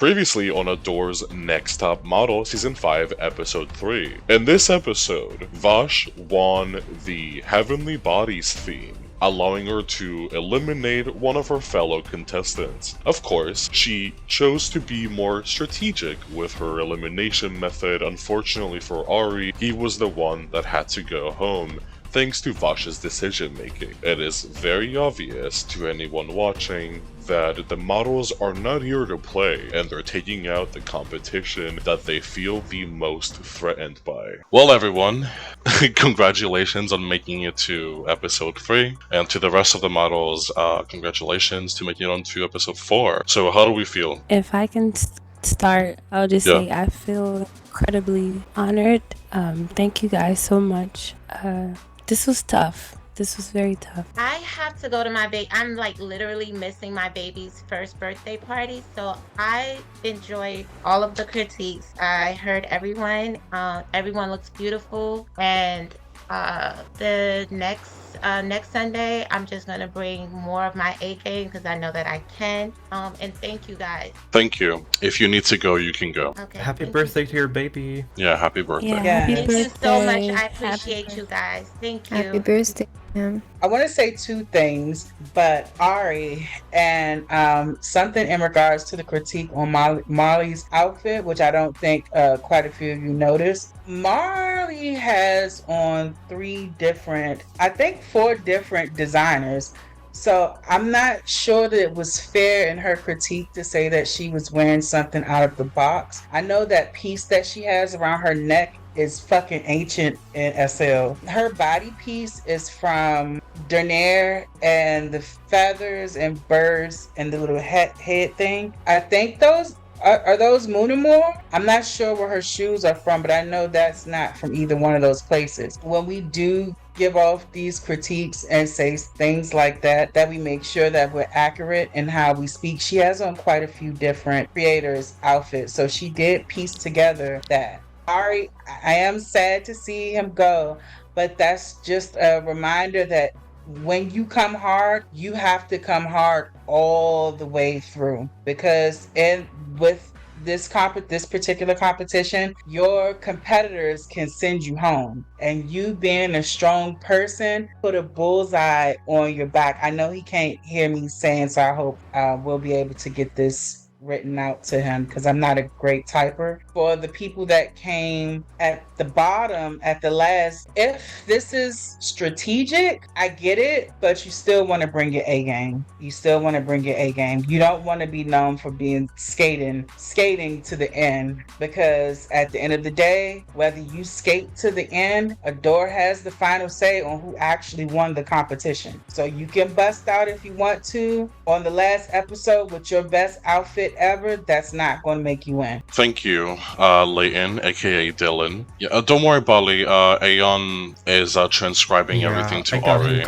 Previously on Adore's Next Top Model Season 5 Episode 3. In this episode, Vash won the Heavenly Bodies theme, allowing her to eliminate one of her fellow contestants. Of course, she chose to be more strategic with her elimination method. Unfortunately for Ari, he was the one that had to go home, thanks to Vash's decision making. It is very obvious to anyone watching that the models are not here to play, and they're taking out the competition that they feel the most threatened by. Well, everyone, congratulations on making it to episode 3, and to the rest of the models, congratulations to making it on to episode 4. So how do we feel? If I can start, I'll just say I feel incredibly honored. Thank you guys so much. This was tough. This was very tough. I have to go to my baby. I'm like literally missing my baby's first birthday party. So I enjoyed all of the critiques. I heard everyone. Everyone looks beautiful. And the next Sunday, I'm just gonna bring more of my A game because I know that I can. And thank you guys. Thank you. If you need to go, you can go. Okay. Happy birthday to your baby. Yeah, happy birthday. Yeah, Thank you so much. I appreciate you guys. Thank you. Happy birthday. I want to say two things, but Ari, and something in regards to the critique on Molly's outfit, which I don't think quite a few of you noticed. Molly has on 4 different designers. So I'm not sure that it was fair in her critique to say that she was wearing something out of the box. I know that piece that she has around her neck is fucking ancient in SL. Her body piece is from Dernier, and the feathers and birds and the little head thing. I think those are those Moonamore? I'm not sure where her shoes are from, but I know that's not from either one of those places. When we do give off these critiques and say things like that we make sure that we're accurate in how we speak. She has on quite a few different creators' outfits, so she did piece together that. Ari, I am sad to see him go, but that's just a reminder that when you come hard, you have to come hard all the way through, because with this particular competition, your competitors can send you home, and you being a strong person put a bullseye on your back. I know he can't hear me saying, so I hope we'll be able to get this written out to him, because I'm not a great typer. For the people that came at the bottom at the last, if this is strategic, I get it, but you still want to bring your A game. You still want to bring your A game. You don't want to be known for being skating to the end, because at the end of the day, whether you skate to the end, Adore has the final say on who actually won the competition. So you can bust out if you want to on the last episode with your best outfit ever. That's not going to make you win. Thank you, Leighton, aka Dylan. Yeah, don't worry, Bali. Aeon is transcribing everything to Ari.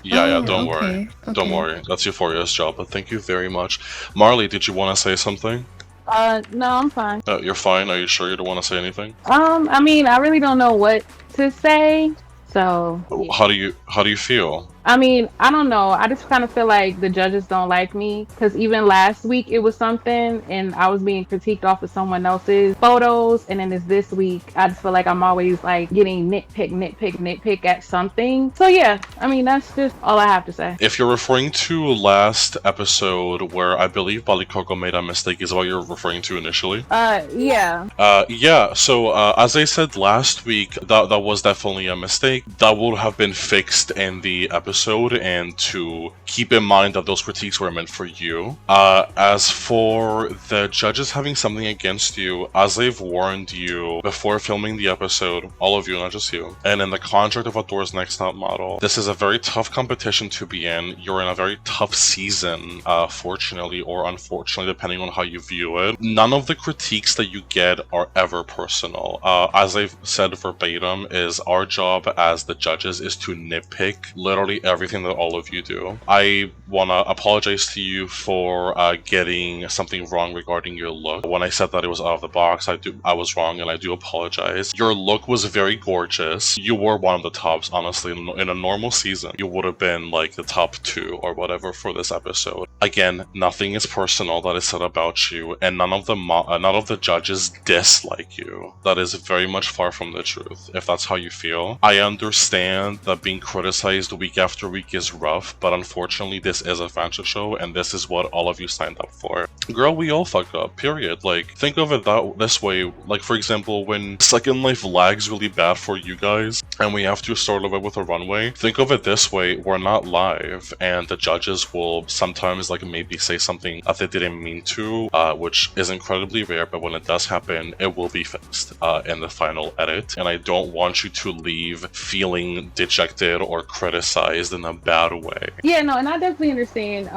Yeah, don't worry. Okay. Don't worry. That's Euphoria's job, but thank you very much. Marley, did you want to say something? No, I'm fine. You're fine? Are you sure you don't want to say anything? I mean, I really don't know what to say, so... Yeah. How do you feel? I mean, I don't know. I just kind of feel like the judges don't like me, because even last week it was something and I was being critiqued off of someone else's photos, and then it's this week. I just feel like I'm always like getting nitpick at something. So yeah, I mean, that's just all I have to say. If you're referring to last episode where I believe Balikoko made a mistake, is what you're referring to initially? Yeah. Yeah, so as I said last week, that was definitely a mistake. That would have been fixed in the episode, and to keep in mind that those critiques were meant for you. As for the judges having something against you, as they've warned you before filming the episode, all of you, not just you, and in the contract of Adore's Next Top Model, this is a very tough competition to be in. You're in a very tough season, fortunately or unfortunately, depending on how you view it. None of the critiques that you get are ever personal. As I've said verbatim, is our job as the judges is to nitpick literally appreciate everything that all of you do. I want to apologize to you for getting something wrong regarding your look. When I said that it was out of the box, I was wrong, and I do apologize. Your look was very gorgeous. You were one of the tops, honestly. In a normal season, you would have been like the top 2 or whatever for this episode. Again, nothing is personal that is said about you, and none of the judges dislike you. That is very much far from the truth, if that's how you feel. I understand that being criticized week after week is rough, but unfortunately this is a fashion show, and this is what all of you signed up for. Girl, we all fuck up, period. Like, think of it this way. Like, for example, when Second Life lags really bad for you guys, and we have to start over with a runway, think of it this way: we're not live, and the judges will sometimes like maybe say something that they didn't mean to, which is incredibly rare, but when it does happen, it will be fixed in the final edit. And I don't want you to leave feeling dejected or criticized in a bad way. Yeah, no, and I definitely understand.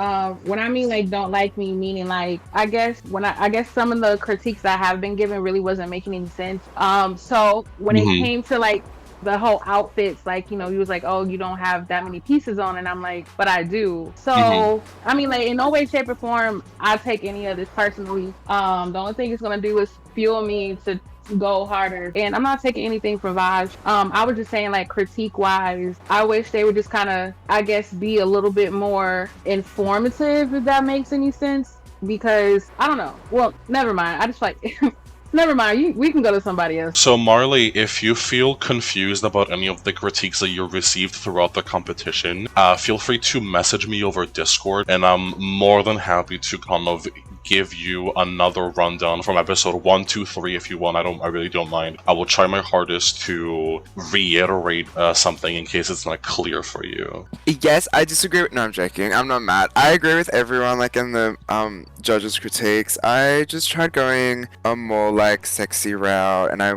When I mean like don't like me, meaning like I guess some of the critiques that have been given really wasn't making any sense. So when it came to like the whole outfits, like, you know, he was like, oh, you don't have that many pieces on, and I'm like, but I do. So I mean, like, in no way, shape, or form I take any of this personally. The only thing it's gonna do is fuel me to go harder, and I'm not taking anything from Vaj. I was just saying, like, critique wise, I wish they would just kind of, I guess, be a little bit more informative, if that makes any sense, because I don't know. Well, never mind, I just like never mind, we can go to somebody else. So Marley, if you feel confused about any of the critiques that you received throughout the competition, feel free to message me over Discord, and I'm more than happy to kind of give you another rundown from episode 1, 2, 3 if you want. I really don't mind. I will try my hardest to reiterate something in case it's not clear for you. Yes, I disagree with, no, I'm joking. I'm not mad. I agree with everyone, like, in the judges' critiques. I just tried going a more like sexy route, and I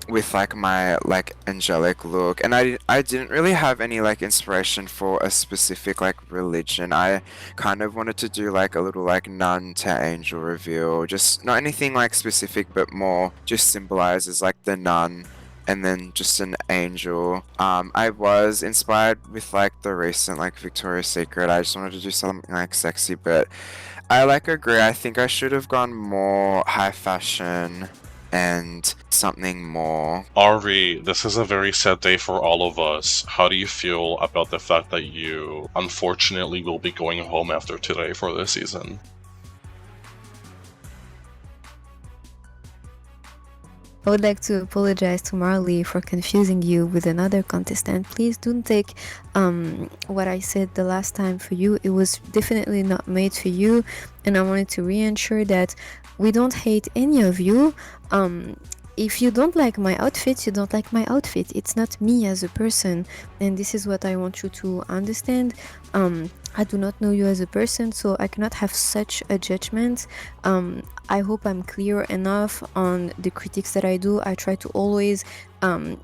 with like my like angelic look, and I didn't really have any like inspiration for a specific like religion. I kind of wanted to do like a little like nun to angel reveal, just not anything like specific, but more just symbolizes like the nun and then just an angel. I was inspired with like the recent like Victoria's Secret. I just wanted to do something like sexy, but I like agree. I think I should have gone more high fashion and something more. Ari, this is a very sad day for all of us. How do you feel about the fact that you unfortunately will be going home after today for this season? I would like to apologize to Marley for confusing you with another contestant. Please don't take what I said the last time for you. It was definitely not made for you, and I wanted to reassure that we don't hate any of you. If you don't like my outfit, you don't like my outfit. It's not me as a person, and this is what I want you to understand. I do not know you as a person, so I cannot have such a judgment. I hope I'm clear enough on the critiques that I do. I try to always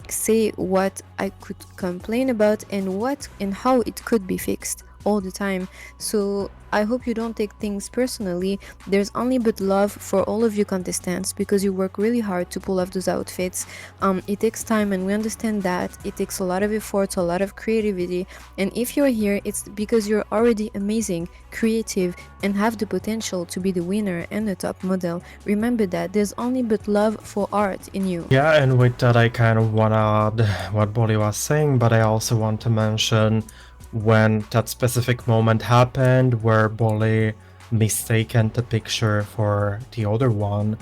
say what I could complain about and how it could be fixed all the time. So I hope you don't take things personally. There's only but love for all of you contestants, because you work really hard to pull off those outfits. It takes time, and we understand that. It takes a lot of effort, a lot of creativity, and if you're here, it's because you're already amazing, creative, and have the potential to be the winner and the top model. Remember that. There's only but love for art in you. Yeah, and with that I kind of want to add what Bolly was saying, but I also want to mention when that specific moment happened where Bolly mistaken the picture for the other one.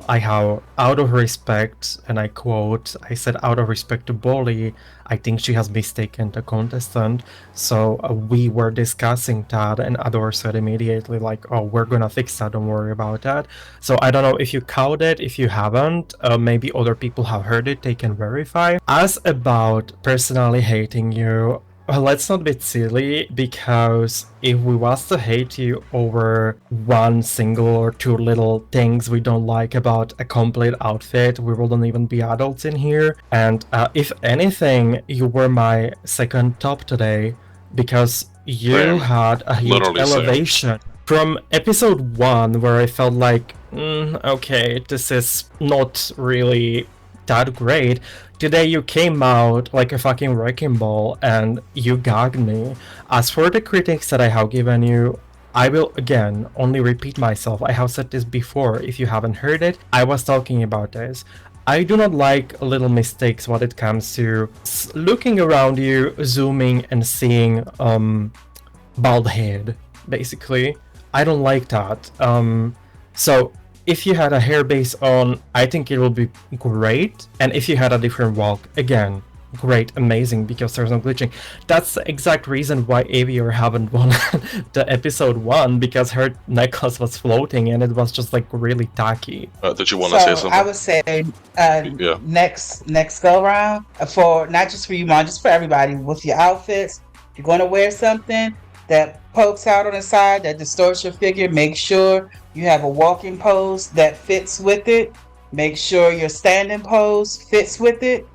I have, out of respect, and I quote, I said, out of respect to Bolly, I think she has mistaken the contestant. So we were discussing that, and Adore said immediately, like, oh, we're gonna fix that, don't worry about that. So I don't know if you caught it. If you haven't, maybe other people have heard it, they can verify. As about personally hating you, well, let's not be silly, because if we was to hate you over one single or two little things we don't like about a complete outfit, we wouldn't even be adults in here. And if anything, you were my second top today, because you had a huge elevation. From episode 1, where I felt like, okay, this is not really that great. Today you came out like a fucking wrecking ball and you gagged me. As for the critiques that I have given you, I will again only repeat myself. I have said this before. If you haven't heard it, I was talking about this. I do not like little mistakes when it comes to looking around you, zooming and seeing bald head, basically. I don't like that. So if you had a hair base on, I think it will be great. And if you had a different walk, again, great, amazing, because there's no glitching. That's the exact reason why Avior haven't won the episode 1, because her necklace was floating and it was just like really tacky. Did you want to say something? I would say next go around, for not just for you, Mom, just for everybody, with your outfits, if you're going to wear something that pokes out on the side, that distorts your figure, make sure you have a walking pose that fits with it. Make sure your standing pose fits with it.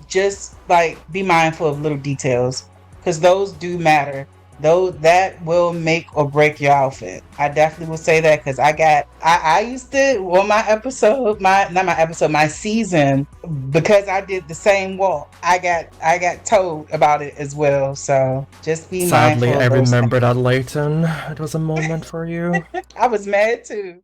Just like be mindful of little details, because those do matter. Though that will make or break your outfit. I definitely will say that, because I used to, on my season, because I did the same walk, I got told about it as well. So just be mindful. Sadly, I remember that, Leighton. It was a moment for you. I was mad too.